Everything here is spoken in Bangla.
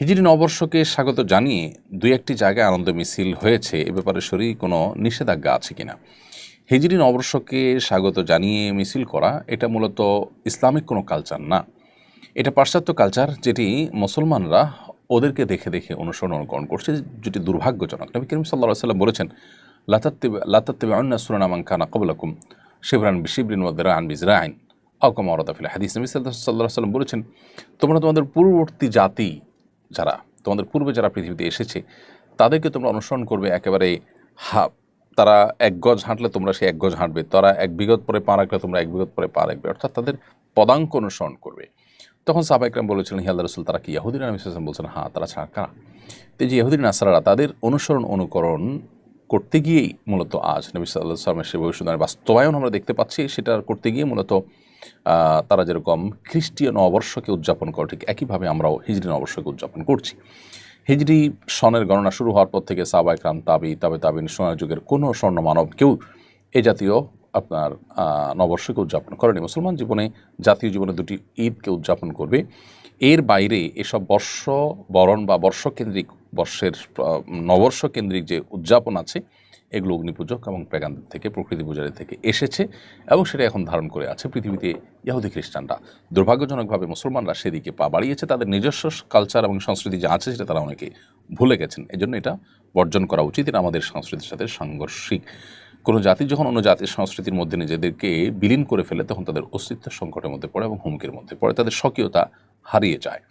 হিজরি নববর্ষকে স্বাগত জানিয়ে দুই একটি জায়গায় আনন্দ মিছিল হয়েছে, এ ব্যাপারে শরীর কোনো নিষেধাজ্ঞা আছে কিনা? হিজরি নববর্ষকে স্বাগত জানিয়ে মিছিল করা এটা মূলত ইসলামিক কোনো কালচার না, এটা পাশ্চাত্য কালচার, যেটি মুসলমানরা ওদেরকে দেখে দেখে অনুকরণ করছে, যেটি দুর্ভাগ্যজনক। নবী করিম সাল্লাল্লাহু আলাইহি ওয়াসাল্লাম বলেছেন, লাতাত্তাবিউন্না সুনানা মান কানা ক্বাবলাকুম শিবরান বিশিবরিন ওয়া যিরাআন বিযিরাইন আও কামা ওয়ারাদা ফিল হাদিস। নবী সাল্লাল্লাহু আলাইহি ওয়াসাল্লাম বলেছেন, তোমরা তোমাদের পূর্ববর্তী জাতি যারা, তোমাদের পূর্বে যারা পৃথিবীতে এসেছে তাদেরকে তোমরা অনুসরণ করবে একেবারে তারা এক গজ হাঁটলে তোমরা সেই এক গজ হাঁটবে, তারা এক বিগত পরে পা রাখলে তোমরা এক বিগত পরে পা রাখবে, অর্থাৎ তাদের পদাঙ্ক অনুসরণ করবে। তখন সাহাবা ইকরাম বলেছিলেন, হি আল্লাহর রাসূল, তারা কি ইহুদিরা? নবী সাল্লাল্লাহু আলাইহি ওয়াসাল্লাম বলছেন, হ্যাঁ, তারা ছাড়া কারা? তো যে ইহুদি নাসারারা তাদের অনুকরণ করতে গিয়েই মূলত আজ নবী সাল্লাল্লাহু আলাইহি ওয়াসাল্লামের সেই ভবিষ্যদ্বাণীর বাস্তবায়ন আমরা দেখতে পাচ্ছি। সেটা করতে গিয়ে মূলত তারা যেরকম খ্রিস্টীয় নববর্ষকে উদযাপন করে, ঠিক একইভাবে আমরাও হিজরি নববর্ষকে উদযাপন করছি। হিজরি সনের গণনা শুরু হওয়ার পর থেকে সাহাবা ইকরাম, তাবিন, সোনার যুগের কোনো স্বর্ণ মানব কেউ এ জাতীয় আপনার নববর্ষকে উদযাপন করেনি। মুসলমান জীবনে, জাতীয় জীবনে দুটি ঈদকে উদযাপন করবে। এর বাইরে এসব বর্ষ বরণ বা বর্ষকেন্দ্রিক, বর্ষের নববর্ষ কেন্দ্রিক যে উদযাপন আছে, এগুলো অগ্নিপূজক এবং পেগানদের থেকে, প্রকৃতি পূজারী থেকে এসেছে এবং সেটা এখন ধারণ করে আছে পৃথিবীতে ইহুদি খ্রিস্টানরা। দুর্ভাগ্যজনকভাবে মুসলমানরা সেদিকে পা বাড়িয়েছে, তাদের নিজস্ব কালচার এবং সংস্কৃতি যা আছে সেটা তারা অনেকে ভুলে গেছেন। এজন্য এটা বর্জন করা উচিত। এটা আমাদের সংস্কৃতির সাথে সাংঘর্ষিক। কোনো জাতি যখন অন্য জাতির সংস্কৃতির মধ্যে নিজেদেরকে বিলীন করে ফেলে, তখন তাদের অস্তিত্ব সংকটের মধ্যে পড়ে এবং হুমকির মধ্যে পড়ে, তাদের স্বকীয়তা হারিয়ে যায়।